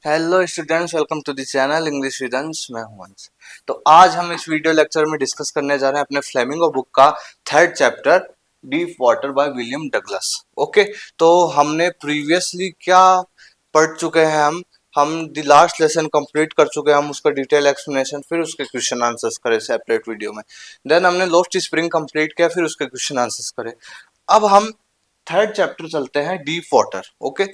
Hello students, welcome to the channel English with Ansh. मैं हूं अंश। तो आज हम इस वीडियो लेक्चर में डिस्कस करने जा रहे हैं अपने फ्लेमिंगो बुक का third chapter deep water by William Douglas. Okay, तो हमने प्रीवियसली क्या पढ़ चुके हैं? हम द लास्ट लेसन कंप्लीट कर चुके हैं। हम उसका डिटेल एक्सप्लेनेशन, फिर उसके क्वेश्चन आंसर्स करे सेपरेट वीडियो में। देन हमने लोस्ट स्प्रिंग कंप्लीट किया, फिर उसके क्वेश्चन आंसर्स करे। अब हम थर्ड चैप्टर चलते हैं, डीप वाटर। ओके,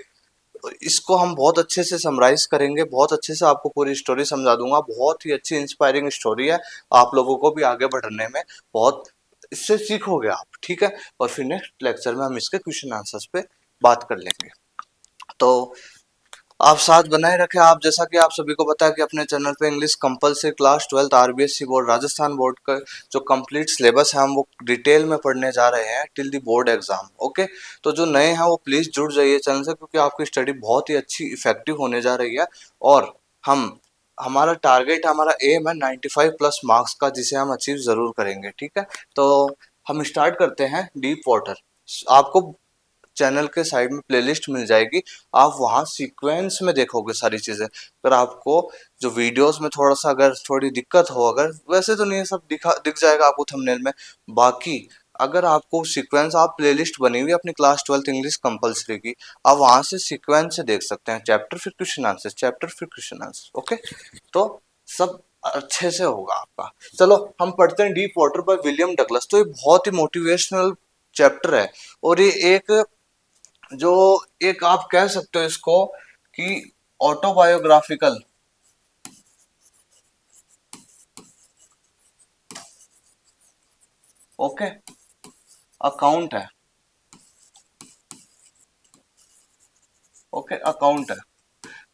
इसको हम बहुत अच्छे से समराइज करेंगे, बहुत अच्छे से आपको पूरी स्टोरी समझा दूंगा। बहुत ही अच्छी इंस्पायरिंग स्टोरी है, आप लोगों को भी आगे बढ़ने में बहुत इससे सीखोगे आप। ठीक है, और फिर नेक्स्ट लेक्चर में हम इसके क्वेश्चन आंसर्स पे बात कर लेंगे। तो आप साथ बनाए रखें। आप जैसा कि आप सभी को पता है कि अपने चैनल पे English compulsory class 12 RBSC board Rajasthan board का जो कंप्लीट सिलेबस है हम वो डिटेल में पढ़ने जा रहे हैं till the board exam. Okay, तो जो नए हैं वो प्लीज जुड़ जाइए चैनल से, क्योंकि आपकी स्टडी बहुत ही अच्छी इफेक्टिव होने जा रही है। और हम हमारा टारगेट, हमारा एम है 95 प्लस मार्क्स का, जिसे हम अचीव जरूर करेंगे। ठीक है, तो हम स्टार्ट करते हैं डीप वाटर। आपको चैनल के साइड में प्लेलिस्ट मिल जाएगी, आप वहाँ सीक्वेंस में देखोगे सारी चीजें। अगर आपको जो वीडियोस में थोड़ा सा अगर थोड़ी दिक्कत हो, अगर वैसे तो नहीं है, सब दिख जाएगा आपको थंबनेल में। बाकी अगर आपको सीक्वेंस, आप प्लेलिस्ट बनी हुई है अपनी क्लास 12 इंग्लिश कंपलसरी की, आप वहां से सीक्वेंस से देख सकते हैं। चैप्टर फिर क्वेश्चन आंसर, चैप्टर फिर क्वेश्चन आंसर। ओके, तो सब अच्छे से होगा आपका। चलो हम पढ़ते हैं deep water by William Douglas. तो ये बहुत ही मोटिवेशनल चैप्टर है, और ये जो एक आप कह सकते हो इसको कि ऑटोबायोग्राफिकल ओके अकाउंट है। ओके, अकाउंट है।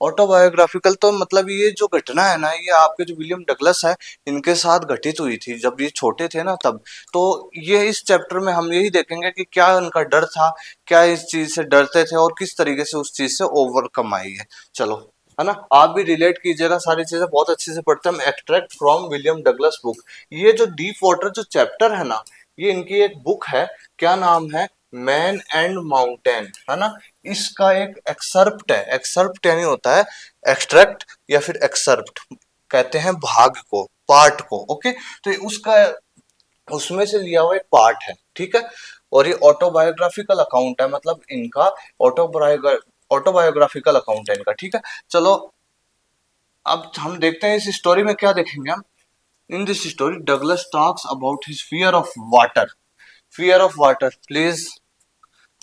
ऑटोबायोग्राफिकल तो मतलब ये जो घटना है ना, ये आपके जो विलियम डगलस है इनके साथ घटित हुई थी जब ये छोटे थे ना तब। तो ये इस चैप्टर में हम यही देखेंगे कि क्या उनका डर था, क्या इस चीज से डरते थे, और किस तरीके से उस चीज से ओवरकम आई है। चलो, है ना, आप भी रिलेट कीजिएगा, सारी चीजें बहुत अच्छे से पढ़ते हैं हम। Extract from William Douglas book, ये जो डीप वाटर जो चैप्टर है ना, ये इनकी एक बुक है। क्या नाम है? मैन एंड माउंटेन, है ना। इसका एक एक्सर्प्ट है। एक्सर्प्ट यानी होता है एक्सट्रैक्ट या फिर एक्सर्प्ट, कहते हैं भाग को, पार्ट को। ओके, तो ये उसका उसमें से लिया हुआ एक पार्ट है। ठीक है, और ये ऑटोबायोग्राफिकल अकाउंट है, मतलब इनका ऑटोबायोग्राफिकल अकाउंट है इनका। ठीक है, चलो अब हम देखते हैं इस स्टोरी में क्या देखेंगे हम। इन this story Douglas talks about his fear of water. Fear of water, please.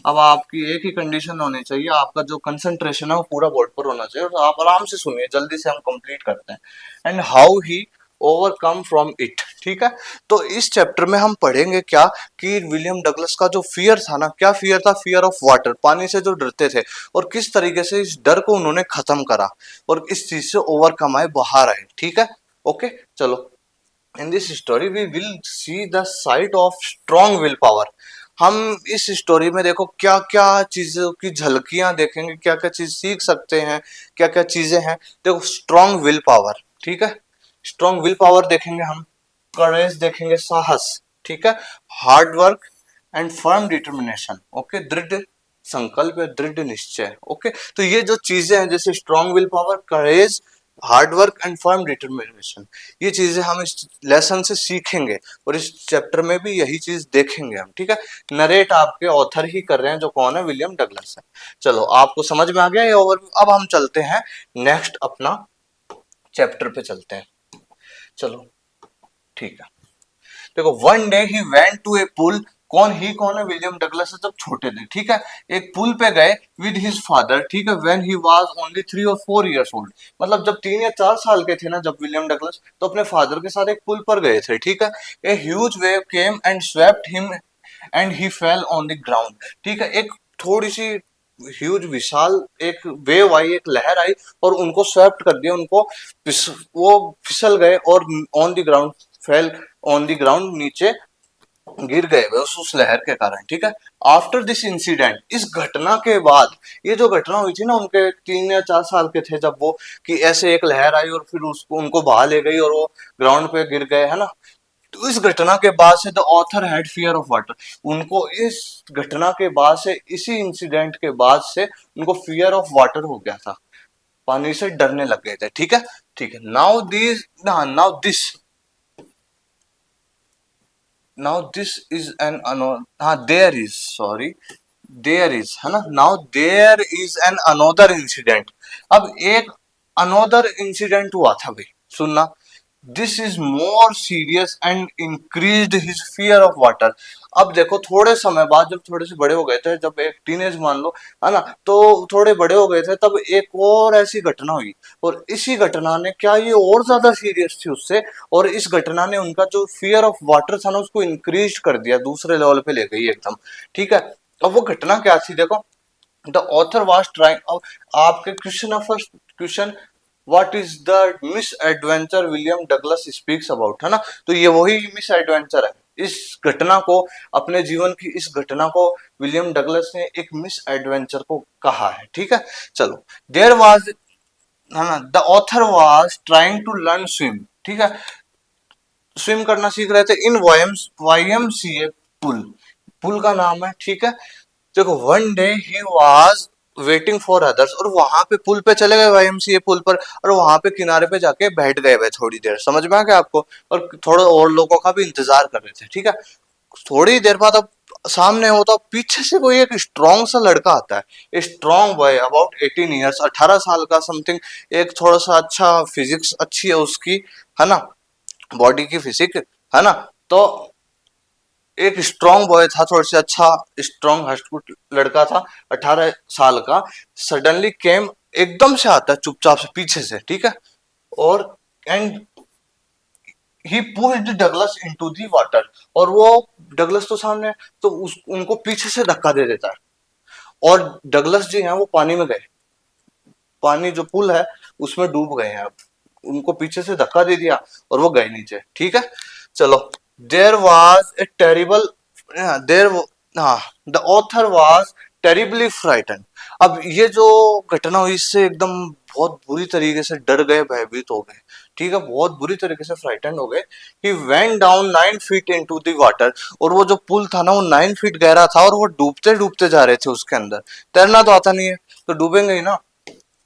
अब आपकी एक ही कंडीशन होनी चाहिए, आपका जो कंसंट्रेशन है वो पूरा बोर्ड पर होना चाहिए, और आप आराम से सुनिए, जल्दी से हम कंप्लीट करते हैं। And how he overcome from it. ठीक है, तो इस चैप्टर में हम पढ़ेंगे क्या कि विलियम डगलस का जो फियर था ना, क्या फियर था? फियर ऑफ वाटर, पानी से जो डरते थे, और किस तरीके से इस डर को उन्होंने खत्म करा और इस चीज से ओवरकम आए, बाहर आए। ठीक है, ओके, चलो। In this story we will see the site of strong will power. हम इस स्टोरी में देखो क्या क्या चीजों की झलकियां देखेंगे, क्या क्या चीज सीख सकते हैं, क्या क्या चीजें हैं। देखो, स्ट्रॉन्ग विल पावर, ठीक है, स्ट्रॉन्ग विल पावर देखेंगे हम। करेज देखेंगे, साहस। ठीक है, hard work and firm determination. Okay, दृढ़ संकल्प या दृढ़ निश्चय। ओके, तो ये जो चीजें हैं जैसे strong will power, courage, hard work and firm determination, ये चीजें हम इस लेसन से सीखेंगे, और इस चैप्टर में भी यही चीज देखेंगे हम। ठीक है, नरेट आपके ऑथर ही कर रहे हैं, जो कौन है? विलियम डगलस है। चलो, आपको समझ में आ गया ये ओवरव्यू। अब हम चलते हैं नेक्स्ट अपना चैप्टर पे चलते हैं। चलो, ठीक है। देखो, one day he went to a pool. कौन है? विलियम डगलस है जब छोटे थे। ठीक है, एक पुल पे गए विद हिज फादर। ठीक है, व्हेन ही वाज ओनली 3 और 4 इयर्स ओल्ड, मतलब जब 3 या 4 साल के थे ना जब विलियम डगलस, तो अपने फादर के साथ एक पुल पर गए थे। ठीक है, a huge wave came and swept him and he fell on the ground. ठीक है, एक थोड़ी सी ह्यूज विशाल एक वेव आई, एक लहर आई, और उनको स्वेप्ट कर दिया, उनको वो फिसल गए और on the ground fail, on the ground, नीचे गिर गए वे उस लहर के कारण। ठीक है, आफ्टर दिस इंसिडेंट, इस घटना के बाद, ये जो घटना हुई थी ना, उनके 3 या 4 साल के थे जब वो, कि ऐसे एक लहर आई और फिर उसको उनको बहा ले गई और वो ग्राउंड पे गिर गए, है ना। तो इस घटना के बाद से the author had fear of water, उनको इस घटना के बाद से, इसी इंसिडेंट के बाद से उनको फियर ऑफ वाटर हो गया था, पानी से डरने लग गए थे, ठीक है, ठीक है। नाउ दिस इज एन हाँ there is, sorry, there is, है ना, now there is an another incident. अब एक अनोदर इंसिडेंट हुआ था भाई, सुनना। This is more serious and increased his fear of water. अब देखो थोड़े समय बाद जब थोड़े से बड़े हो गए थे, जब एक टीनेज मान लो, है ना, तो थोड़े बड़े हो गए थे, तब एक और ऐसी घटना हुई, और इसी घटना ने क्या, ये और ज्यादा सीरियस थी उससे, और इस घटना ने उनका जो फियर ऑफ वाटर था ना उसको इंक्रीज कर दिया, दूसरे लेवल पे ले गई एकदम, ठीक है। अब वो घटना क्या थी देखो। द ऑथर वाज ट्राइंग, आपके question of question, what is the miss adventure William Douglas speaks about, है ना, तो ये वही मिस एडवेंचर है। इस घटना को, अपने जीवन की इस घटना को विलियम डगलस ने एक मिस एडवेंचर को कहा है, ठीक है। चलो, देयर वाज, है ना, the author was trying to learn swim, ठीक है, स्विम करना सीख रहे थे इन वाईएमसीए पुल, पुल का नाम है, ठीक है। देखो, one day he was waiting for others, और वहां पे पुल पे चले गए, वाईएमसीए पुल पर, और वहां पे किनारे पे जाके बैठ गए भाई थोड़ी देर, समझ में आ गया आपको, और थोड़े और लोगों का भी इंतजार कर रहे थे, ठीक है। थोड़ी देर बाद अब सामने होता, पीछे से कोई एक स्ट्रॉन्ग सा लड़का आता है, स्ट्रॉन्ग बॉय अबाउट 18 ईयर्स, 18 साल का समथिंग, एक थोड़ा सा अच्छा फिजिक्स अच्छी है उसकी, है ना, बॉडी की फिजिक, है ना, तो एक स्ट्रॉन्ग बॉय था, थोड़ा सा अच्छा स्ट्रॉन्ग हस्टपुट लड़का था, 18 साल का, सडनली केम, एकदम से आता है चुपचाप से पीछे से, ठीक है, और and he pushed Douglas into the water, और वो डगलस तो सामने है, तो उनको पीछे से धक्का दे देता है, और डगलस जी हैं वो पानी में गए, पानी जो पुल है उसमें डूब गए हैं, अब उनको पीछे से धक्का दे दिया और वो गए नीचे, ठीक है। चलो, there was a terrible, there, हाँ, the author was terribly frightened. अब ये जो घटना हुई इससे एकदम बहुत बुरी तरीके से डर गए, भयभीत हो गए, ठीक है, बहुत बुरी तरीके से फ्राइटन हो गए। ही went down 9 feet into the water, और वो जो पुल था ना वो 9 फीट गहरा था, और वो डूबते डूबते जा रहे थे उसके अंदर, तैरना तो आता नहीं है तो डूबेंगे ही ना।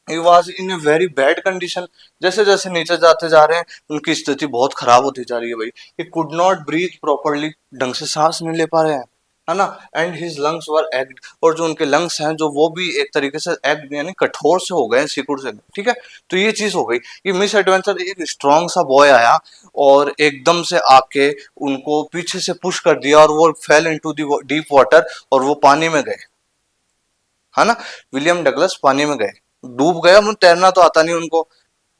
He was in a very bad condition, जैसे जैसे नीचे जाते जा रहे हैं उनकी स्थिति बहुत खराब होती जा रही है भाई। He could not breathe properly, ढंग से सांस नहीं ले पा रहे हैं, है ना, and his lungs were egged, और जो उनके लंग्स हैं जो वो भी एक तरीके से एग्ड यानी कठोर से हो गए, सिकुड़ से, ठीक है। तो ये चीज हो गई, ये मिस एडवेंचर, एक स्ट्रॉन्ग सा बॉय आया और एकदम से आके उनको पीछे से पुश कर दिया, और वो fail into the deep water, और वो पानी में गए, है ना, विलियम डगलस पानी में गए, डूब गया, मतलब तैरना तो आता नहीं उनको।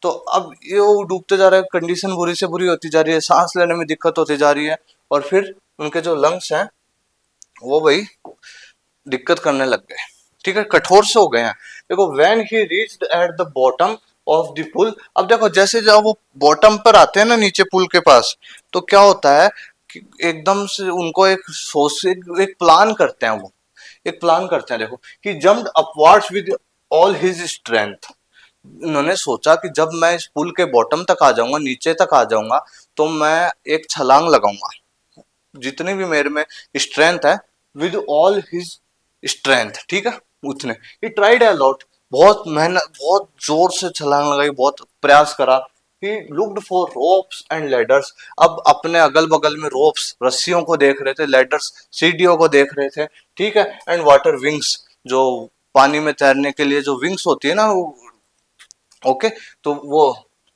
तो अब ये वो डूबते जा रहे हैं, कंडीशन बुरी से बुरी होती जा रही है, सांस लेने में दिक्कत होती जा रही है, और फिर उनके जो लंग्स हैं वो भाई दिक्कत करने लग गए, ठीक है, कठोर से हो गए हैं। देखो, when he reached at the bottom of the pool, अब देखो जैसे जब वो बॉटम पर आते हैं ना नीचे पुल के पास, तो क्या होता है कि एकदम से उनको एक सोच, एक प्लान करते हैं वो, एक प्लान करते हैं, देखो कि jumped upwards with all his strength. उन्होंने सोचा कि जब मैं इस पुल के बॉटम तक आ जाऊंगा, नीचे तक आ जाऊंगा, तो मैं एक छलांग लगाऊंगा, जितनी भी मेरे में स्ट्रेंथ है, विद ऑल हिज स्ट्रेंथ, ठीक है, उतने। ही ट्राइड अ लॉट, बहुत मेहनत, बहुत जोर से छलांग लगाई, बहुत प्रयास करा। He looked for ropes and ladders, अब अपने अगल बगल में रोप्स, रस्सियों को देख रहे थे, लेडर्स, सीढ़ियों को देख रहे थे, ठीक है, एंड वाटर विंग्स, जो पानी में तैरने के लिए जो विंग्स होती है ना वो, ओके, तो वो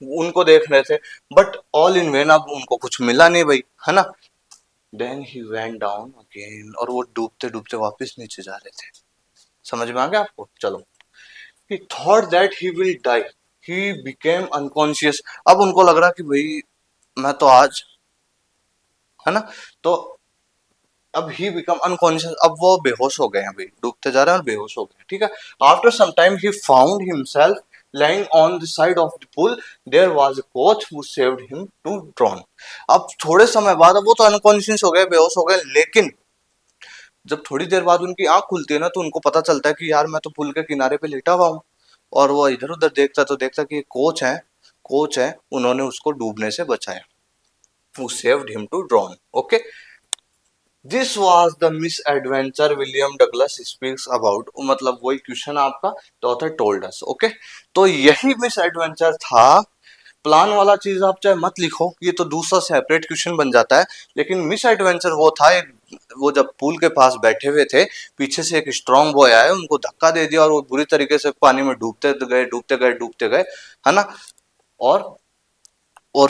उनको देख रहे थे, बट ऑल इन वेन, अब उनको कुछ मिला नहीं भाई, है ना। Then he went down again, और वो डूबते डूबते वापस नीचे जा रहे थे, समझ में आ गया आपको। चलो, he thought that he will die, he became unconscious, अब उनको लग रहा कि भाई मैं तो आज, है ना, तो अब ही बिकम अनकॉन्शियस, अब वो बेहोश हो गए हैं भाई, डूबते जा रहे हैं और बेहोश हो गए, ठीक है। After some time he found himself lying on the side of the pool, there was a coach who saved him to drown। अब थोड़े समय बाद, अब वो तो अनकॉन्शियस हो गए, बेहोश हो गए, लेकिन जब थोड़ी देर बाद उनकी आंख खुलती है ना, तो उनको पता चलता है कि यार मैं तो पुल के किनारे पे लेटा हुआ हूँ, और वो इधर उधर देखता तो देखता कि कोच है, उन्होंने उसको डूबने से बचाया, who saved him to drown, okay. This was the miss adventure William Douglas speaks about, मतलब वही क्वेश्चन आपका the author told us. Okay, तो यही मिस एडवेंचर था। प्लान वाला चीज आप चाहे मत लिखो, ये तो दूसरा सेपरेट क्वेश्चन बन जाता है, लेकिन मिस एडवेंचर वो था वो जब पूल के पास बैठे हुए थे, पीछे से एक स्ट्रांग बॉय आया, उनको धक्का दे दिया और वो बुरी तरीके से पानी में डूबते गए डूबते गए डूबते गए, है ना। और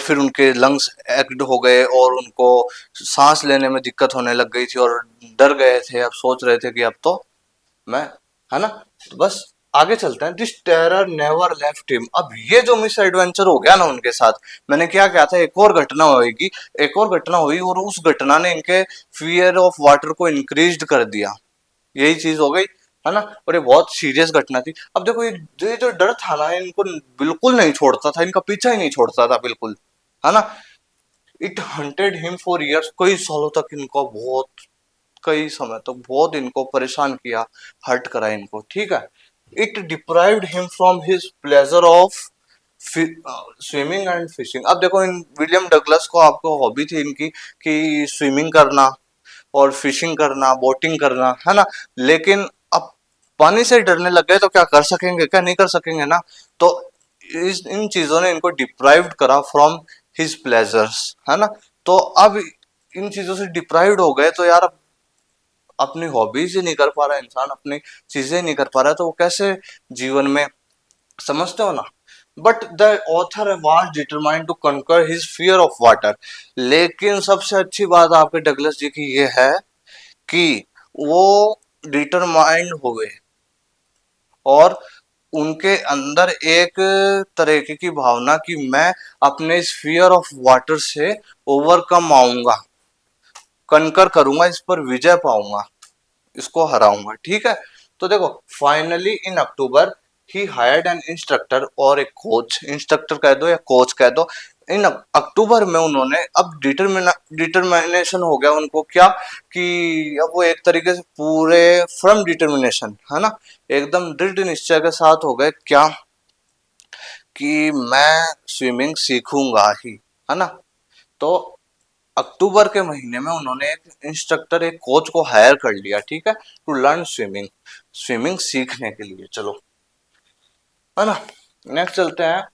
फिर उनके लंग्स एक्ट हो गए और उनको सांस लेने में दिक्कत होने लग गई थी और डर गए थे, अब सोच रहे थे कि अब तो मैं, है ना। तो बस आगे चलते हैं। This terror never left him. अब ये जो मिस एडवेंचर हो गया ना उनके साथ, मैंने क्या क्या था, एक और घटना होगी, एक और घटना हुई और उस घटना ने इनके फियर ऑफ वाटर को इंक्रीज कर दिया, यही चीज हो गई, है ना। और ये बहुत सीरियस घटना थी। अब देखो ये जो डर था ना, इनको बिल्कुल नहीं छोड़ता था, इनका पीछा ही नहीं छोड़ता था बिल्कुल, है ना। It haunted him for years, कई सालों तक इनको बहुत, कई समय तक बहुत इनको परेशान किया, हर्ट करा इनको, ठीक है। It deprived him from his pleasure of swimming and fishing. अब देखो इन विलियम डगलस को, आपको हॉबी थी इनकी कि स्विमिंग करना और फिशिंग करना, बोटिंग करना, है ना। लेकिन अब पानी से डरने लग गए तो क्या कर सकेंगे, क्या नहीं कर सकेंगे ना। तो इन चीजों ने इनको डिप्राइव्ड करा फ्रॉम हिज प्लेजर्स, है ना। तो अब इन चीजों से डिप्राइव्ड हो गए तो यार अब अपनी हॉबीज ही नहीं कर पा रहा है इंसान, अपनी चीजें नहीं कर पा रहा है, तो वो कैसे जीवन में, समझते हो ना। But the author was determined to conquer his fear of water. लेकिन सबसे अच्छी बात आपके डगलस जी की ये है कि वो डिटरमाइंड हुए और उनके अंदर एक तरीके की भावना कि मैं अपने इस फियर ऑफ वाटर से ओवरकम आऊंगा, कनकर करूंगा, इस पर विजय पाऊंगा, इसको हराऊंगा, ठीक है। तो देखो finally in October he hired N instructor और एक कोच, इंस्ट्रक्टर कह दो या कोच कह दो। इन अक्टूबर में उन्होंने अब डिटर्मिनेशन हो गया उनको, क्या कि अब वो एक तरीके से पूरे फ्रम डिटर्मिनेशन, है ना, एकदम दृढ़ निश्चय के साथ हो गए, क्या कि मैं स्विमिंग सीखूंगा ही, है ना। तो अक्टूबर के महीने में उन्होंने एक इंस्ट्रक्टर, एक कोच को हायर कर लिया, ठीक है, टू लर्न स्विमिंग, स्विमिंग सीखने के लिए, चलो, है ना। नेक्स्ट चलते हैं।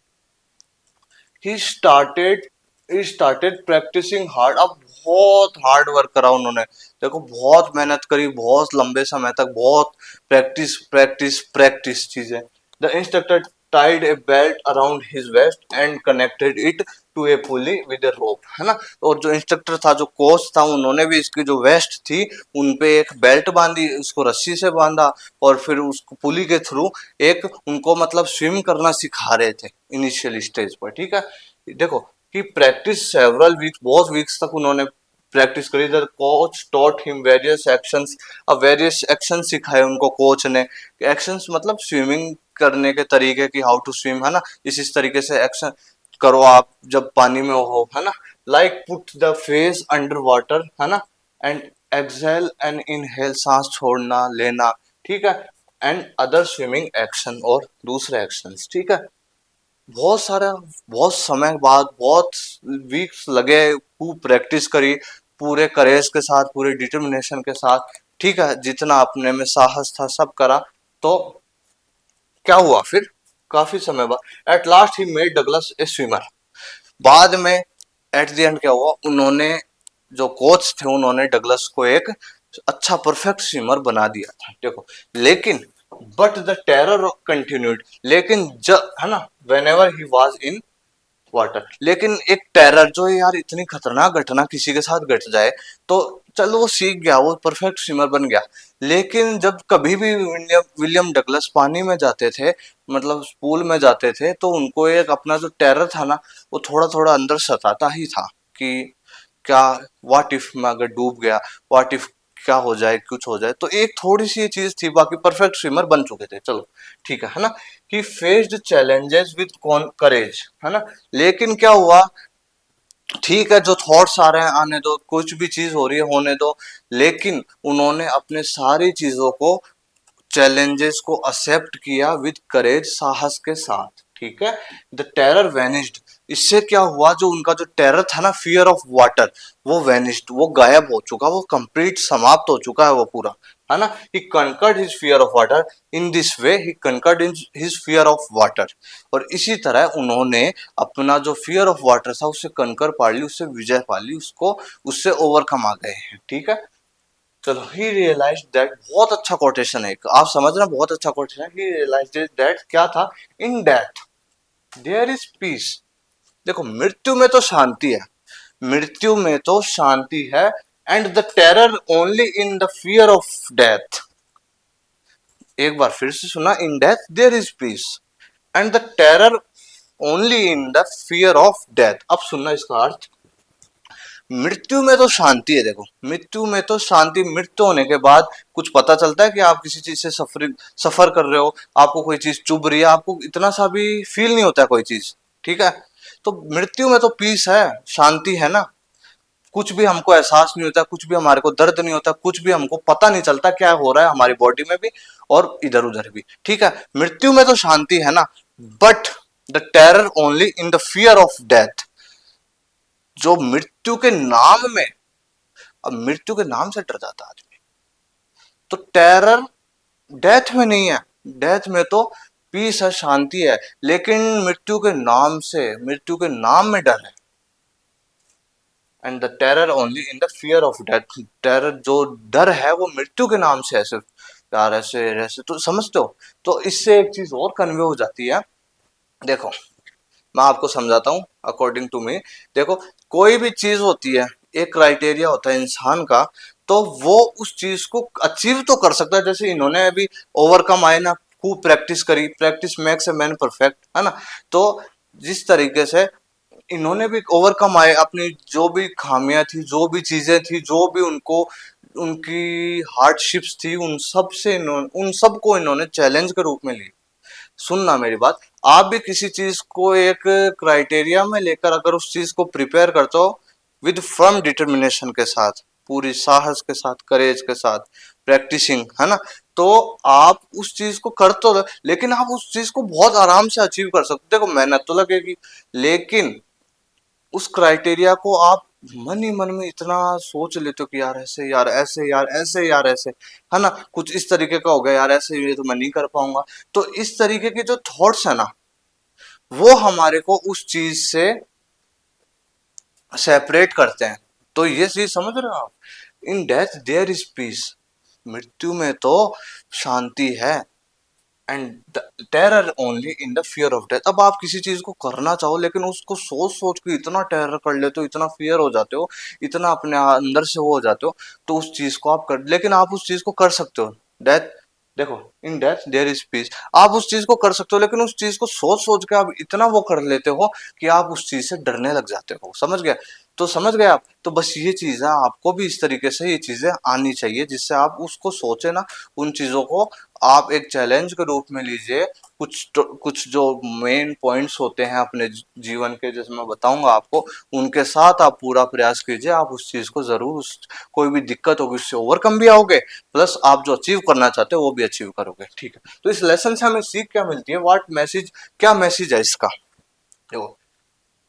He started practicing hard. अब बहुत हार्ड वर्क करा उन्होंने, देखो बहुत मेहनत करी, बहुत लंबे समय तक, बहुत प्रैक्टिस प्रैक्टिस प्रैक्टिस चीजें। The instructor tied a belt around his waist and connected it to a pulley with a rope, है ना। और जो इंस्ट्रक्टर था, जो कोच था, उन्होंने भी इसकी जो वेस्ट थी उन पे एक बेल्ट बांधी, उसको रस्सी से बांधा और फिर उसको पुली के थ्रू एक उनको मतलब स्विम करना सिखा रहे थे इनिशियल स्टेज पर, ठीक है। देखो कि प्रैक्टिस सेवरल वीक्स, बहुत वीक्स तक उन्होंने प्रैक्टिस करी। The coach taught him various actions. अब वेरियस एक्शन सिखाए उनको कोच ने, एक्शंस मतलब स्विमिंग करने के तरीके की, हाउ टू स्विम, है ना, इस तरीके से एक्शन करो आप जब पानी में हो, है ना। Like put the face under water, है ना, एंड एक्सहेल एंड इनहेल, सांस छोड़ना लेना, ठीक है, एंड अदर स्विमिंग एक्शन और दूसरे एक्शंस, ठीक है। बहुत सारा, बहुत समय बाद, बहुत वीक्स लगे, खूब प्रैक्टिस करी, पूरे करेज के साथ, पूरे डिटर्मिनेशन के साथ, ठीक है, जितना अपने में साहस था सब करा। तो क्या हुआ फिर, काफी समय बाद at last he made Douglas A swimmer. बाद में एट द एंड क्या हुआ, उन्होंने, जो कोच थे, उन्होंने डगलस को एक अच्छा परफेक्ट स्विमर बना दिया था, देखो। लेकिन बट द टेरर कंटिन्यूड, लेकिन जब, है ना, when ever he was in water, लेकिन एक टेरर, जो यार इतनी खतरनाक घटना किसी के साथ घट जाए, तो चलो वो सीख गया, वो परफेक्ट स्विमर बन गया। लेकिन जब कभी भी विलियम डगलस पानी में जाते थे, मतलब पूल में जाते थे, तो उनको एक अपना जो टेरर था ना, वो थोड़ा थोड़ा अंदर सताता ही था कि क्या, व्हाट इफ मैं अगर डूब गया, व्हाट इफ क्या हो जाए, कुछ हो जाए। तो एक थोड़ी सी ये चीज थी, बाकी परफेक्ट स्विमर बन चुके थे, चलो ठीक है ना। ही फेस्ड चैलेंजेस विद करेज, है ना। लेकिन क्या हुआ, ठीक है, जो थॉट्स आ रहे हैं आने दो, कुछ भी चीज हो रही है होने दो, लेकिन उन्होंने अपने सारी चीजों को, चैलेंजेस को एक्सेप्ट किया विद करेज, साहस के साथ, ठीक है। द टेरर वैनिस्ड, इससे क्या हुआ, जो उनका जो टेरर था ना, फियर ऑफ वाटर, वो वेनिस्ड, वो गायब हो चुका, वो कंप्लीट समाप्त हो चुका है वो पूरा, है ना। He conquered his fear of water, in this way he conquered his fear of water. और इसी तरह उन्होंने अपना जो फियर ऑफ वाटर था उससे कंकर पा ली, उससे विजय पा ली, उसको उससे ओवरकम आ गए हैं, ठीक है। चलो, ही रियलाइज दैट, बहुत अच्छा कोटेशन है, आप समझ रहे हैं, बहुत अच्छा कोटेशन है। ही रियलाइज दैट, क्या था, in death there is peace. देखो, मृत्यु में तो शांति है, मृत्यु में तो शांति है, and the terror only in the fear of death. एक बार फिर से सुना, in death there is peace and the terror only in the fear of death. अब सुनना इसका अर्थ, मृत्यु में तो शांति है। देखो, मृत्यु में तो शांति, मृत्यु होने के बाद कुछ पता चलता है कि आप किसी चीज से सफर कर रहे हो, आपको कोई चीज चुभ रही है, आपको इतना सा भी फील नहीं होता कोई चीज, ठीक है। तो मृत्यु में तो पीस है, शांति है ना, कुछ भी हमको एहसास नहीं होता, कुछ भी हमारे को दर्द नहीं होता, कुछ भी हमको पता नहीं चलता क्या हो रहा है हमारी बॉडी में भी और इधर उधर भी, ठीक है। मृत्यु में तो शांति है ना, but the terror only in the fear of death. जो मृत्यु के नाम में, अब मृत्यु के नाम से डर जाता आदमी, तो टेरर डेथ में नहीं है, डेथ में तो पीस है, शांति है, लेकिन मृत्यु के नाम से, मृत्यु के नाम में डर है। And the terror only in the fear of death. Terror, जो डर है वो मृत्यु के नाम से, ऐसे यार, ऐसे ऐसे, तो समझते हो। तो इससे एक चीज और कन्वे हो जाती है। देखो, मैं आपको समझाता हूँ अकॉर्डिंग टू मी। देखो, कोई भी चीज होती है, एक क्राइटेरिया होता है इंसान का, तो वो उस चीज को अचीव तो कर सकता है। जैसे इन्होंने अभी ओवरकम आए ना, खूब प्रैक्टिस करी, practice makes a man perfect, है ना। तो जिस तरीके से इन्होंने भी ओवरकम आए, अपनी जो भी खामियां थी, जो भी चीजें थी, जो भी उनको उनकी हार्डशिप्स थी, उन सब से उन सब को इन्होंने चैलेंज के रूप में ली। सुनना मेरी बात, आप भी किसी चीज को एक क्राइटेरिया में लेकर अगर उस चीज को प्रिपेयर करते हो विद फर्म डिटर्मिनेशन के साथ, पूरी साहस के साथ, करेज के साथ, प्रैक्टिसिंग, है ना, तो आप उस चीज को कर तो, लेकिन आप उस चीज को बहुत आराम से अचीव कर सकते हो। देखो, मेहनत तो लगेगी, लेकिन उस क्राइटेरिया को आप मन ही मन में इतना सोच लेते हो कि यार ऐसे, यार ऐसे, यार ऐसे, यार ऐसे, है ना, कुछ इस तरीके का हो गया, यार ऐसे ये तो मैं नहीं कर पाऊंगा। तो इस तरीके के जो थॉट्स है ना, वो हमारे को उस चीज से सेपरेट करते हैं। तो ये चीज समझ रहे हो आप, in death there is peace, मृत्यु में तो शांति है, and terror only in the fear of death. अब आप किसी चीज को करना चाहो, लेकिन उसको सोच सोच के इतना टेरर कर लेते हो, इतना फियर हो जाते हो, इतना अपने अंदर से वो हो जाते हो, तो उस चीज को आप कर, लेकिन आप उस चीज को कर सकते हो। डेथ, देखो, in death there is peace, आप उस चीज को कर सकते हो, लेकिन उस चीज को सोच सोच के आप इतना वो कर लेते हो कि आप उस चीज से डरने लग जाते हो, समझ गए। तो समझ गए आप, तो बस ये चीज है, आपको भी इस तरीके से ये चीजें आनी चाहिए, जिससे आप उसको सोचे ना, उन चीजों को आप एक चैलेंज के रूप में लीजिए। कुछ जो मेन पॉइंट्स होते हैं अपने जीवन के, जैसे मैं बताऊंगा आपको, उनके साथ आप पूरा प्रयास कीजिए, आप उस चीज को जरूर, उस कोई भी दिक्कत होगी उससे ओवरकम भी आओगे, प्लस आप जो अचीव करना चाहते हो वो भी अचीव करोगे, ठीक है। तो इस लेसन से हमें सीख क्या मिलती है, व्हाट मैसेज, क्या मैसेज है इसका। देखो,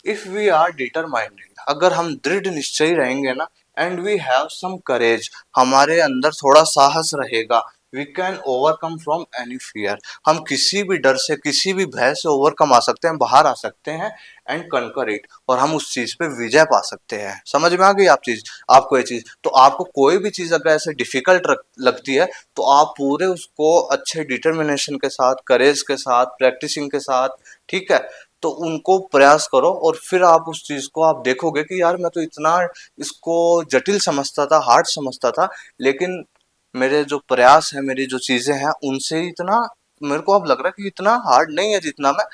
इफ वी आर डिटरमाइंडेड, अगर हम दृढ़ निश्चयी रहेंगे ना, and we have some courage, हमारे अंदर थोड़ा साहस रहेगा, we can overcome from any fear, हम किसी भी डर से, किसी भी भय से ओवरकम आ सकते हैं, बाहर आ सकते हैं, एंड कंकर इट, और हम उस चीज पे विजय पा सकते हैं। समझ में आ गई आप चीज, आपको ये चीज, तो आपको कोई भी चीज अगर ऐसे डिफिकल्ट लगती है, तो आप पूरे उसको अच्छे डिटर्मिनेशन के साथ, करेज के साथ, प्रैक्टिसिंग के साथ, ठीक है, तो उनको प्रयास करो, और फिर आप उस चीज को आप देखोगे कि यार मैं तो इतना इसको जटिल समझता था, हार्ड समझता था, लेकिन मेरे जो प्रयास है, मेरी जो चीजें हैं, उनसे इतना मेरे को अब लग रहा है कि इतना हार्ड नहीं है जितना मैं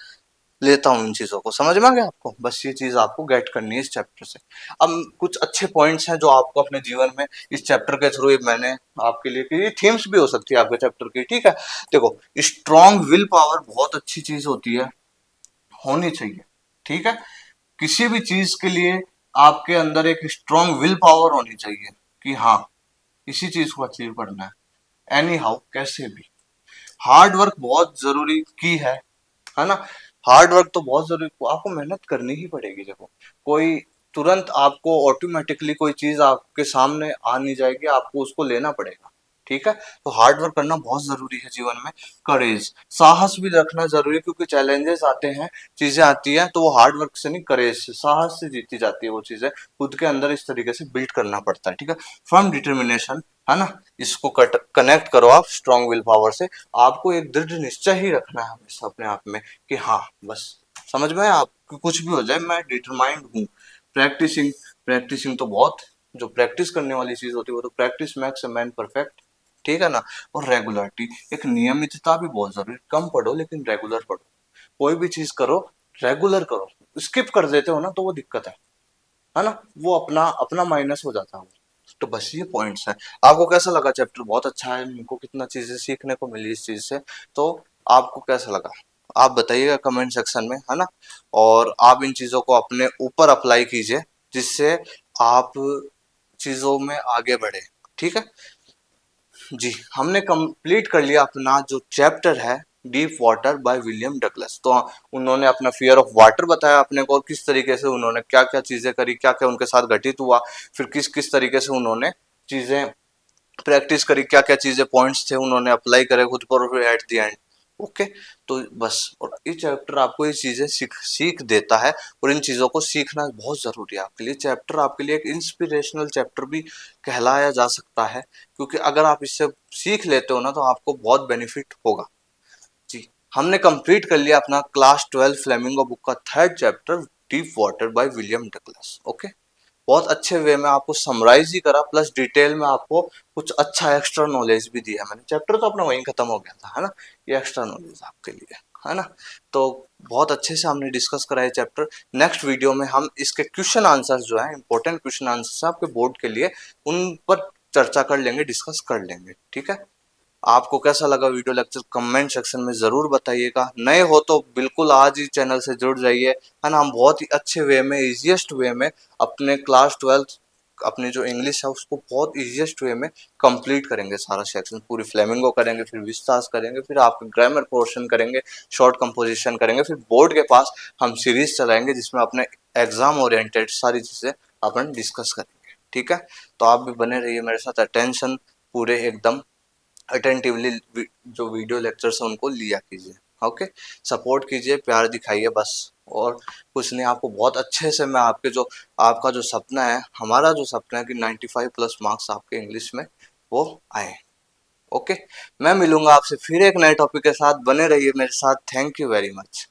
लेता हूँ इन चीजों को। समझ में आ गया आपको, बस ये चीज आपको गेट करनी है इस चैप्टर से। अब कुछ अच्छे पॉइंट्स हैं जो आपको अपने जीवन में इस चैप्टर के थ्रू मैंने आपके लिए, कि ये थीम्स भी हो सकती है आपके चैप्टर की, ठीक है। देखो, स्ट्रॉन्ग विल पावर बहुत अच्छी चीज होती है, होनी चाहिए, ठीक है। किसी भी चीज के लिए आपके अंदर एक स्ट्रॉन्ग विल पावर होनी चाहिए कि हाँ, इसी चीज को अचीव करना है, एनी हाउ, कैसे भी। हार्ड वर्क बहुत जरूरी की है ना। हार्ड वर्क तो बहुत जरूरी, आपको मेहनत करनी ही पड़ेगी। देखो कोई तुरंत आपको ऑटोमेटिकली कोई चीज आपके सामने आ नहीं जाएगी, आपको उसको लेना पड़ेगा। ठीक है, तो हार्ड वर्क करना बहुत जरूरी है जीवन में। करेज, साहस भी रखना जरूरी है, क्योंकि चैलेंजेस आते हैं, चीजें आती हैं, तो वो हार्ड वर्क से नहीं, करेज से, साहस से जीती जाती है वो चीजें। खुद के अंदर इस तरीके से बिल्ड करना पड़ता है। ठीक है, फर्म डिटर्मिनेशन, है ना, इसको कनेक्ट करो आप स्ट्रॉन्ग विल पावर से। आपको एक दृढ़ निश्चय ही रखना है हमेशा अपने आप में कि हाँ बस, समझ में आप, कुछ भी हो जाए मैं डिटरमाइंड हूँ। प्रैक्टिसिंग, प्रैक्टिसिंग तो बहुत, जो प्रैक्टिस करने वाली चीज होती है वो तो practice max a man perfect. ठीक है ना। और रेगुलरिटी, एक नियमितता भी बहुत जरूरी, कम पढ़ो लेकिन रेगुलर पढ़ो। कोई भी चीज करो, रेगुलर करो। स्किप कर देते हो ना तो वो दिक्कत है ना, वो अपना अपना माइनस हो जाता है। तो बस ये पॉइंट्स है। आपको कैसा लगा चैप्टर? बहुत अच्छा है, मेरे को कितना चीजें सीखने को मिली इस चीज से। तो आपको कैसा लगा आप बताइएगा कमेंट सेक्शन में, है ना। और आप इन चीजों को अपने ऊपर अप्लाई कीजिए, जिससे आप चीजों में आगे बढ़े। ठीक है जी, हमने कंप्लीट कर लिया अपना जो चैप्टर है deep water by William Douglas. तो उन्होंने अपना फियर ऑफ वाटर बताया अपने को, और किस तरीके से उन्होंने क्या क्या चीजें करी, क्या क्या उनके साथ घटित हुआ, फिर किस किस तरीके से उन्होंने चीजें प्रैक्टिस करी, क्या क्या चीजें पॉइंट्स थे उन्होंने अप्लाई करे खुद पर एट द एंड। ओके, तो बस, और ये चैप्टर आपको ये चीजें सीख देता है, और इन चीजों को सीखना बहुत जरूरी है आपके लिए। चैप्टर आपके लिए एक इंस्पिरेशनल चैप्टर भी कहलाया जा सकता है, क्योंकि अगर आप इससे सीख लेते हो ना तो आपको बहुत बेनिफिट होगा। जी, हमने कंप्लीट कर लिया अपना क्लास 12 फ्लेमिंगो बुक का third chapter, deep water by William Douglas. Okay, बहुत अच्छे वे में आपको समराइज ही करा, प्लस डिटेल में आपको कुछ अच्छा एक्स्ट्रा नॉलेज भी दिया मैंने। चैप्टर तो अपना वहीं खत्म हो गया था, है ना, ये एक्स्ट्रा नॉलेज आपके लिए, है ना। तो बहुत अच्छे से हमने डिस्कस करा है चैप्टर। नेक्स्ट वीडियो में हम इसके क्वेश्चन आंसर्स जो है, इंपॉर्टेंट क्वेश्चन आंसर्स आपके बोर्ड के लिए, उन पर चर्चा कर लेंगे, डिस्कस कर लेंगे। ठीक है, आपको कैसा लगा वीडियो लेक्चर कमेंट सेक्शन में जरूर बताइएगा। नए हो तो बिल्कुल आज ही चैनल से जुड़ जाइए, है ना। हम बहुत ही अच्छे वे में, इजीएस्ट वे में अपने क्लास 12 अपनी जो इंग्लिश है उसको बहुत इजीएस्ट वे में कंप्लीट करेंगे। सारा सेक्शन पूरी फ्लेमिंगो करेंगे, फिर विस्तास करेंगे, फिर आपके ग्रामर पोर्शन करेंगे, शॉर्ट कंपोजिशन करेंगे, फिर बोर्ड के पास हम सीरीज चलाएंगे जिसमें अपने एग्जाम ओरिएंटेड सारी चीजें अपन डिस्कस करेंगे। ठीक है, तो आप भी बने रहिए मेरे साथ, अटेंशन पूरे एकदम अटेंटिवली जो वीडियो लेक्चर्स हैं उनको लिया कीजिए। ओके, सपोर्ट कीजिए, प्यार दिखाइए बस, और कुछ नहीं। आपको बहुत अच्छे से मैं आपके जो, आपका जो सपना है, हमारा जो सपना है कि 95 प्लस मार्क्स आपके इंग्लिश में वो आए। ओके, मैं मिलूंगा आपसे फिर एक नए टॉपिक के साथ, बने रहिए मेरे साथ। Thank you very much.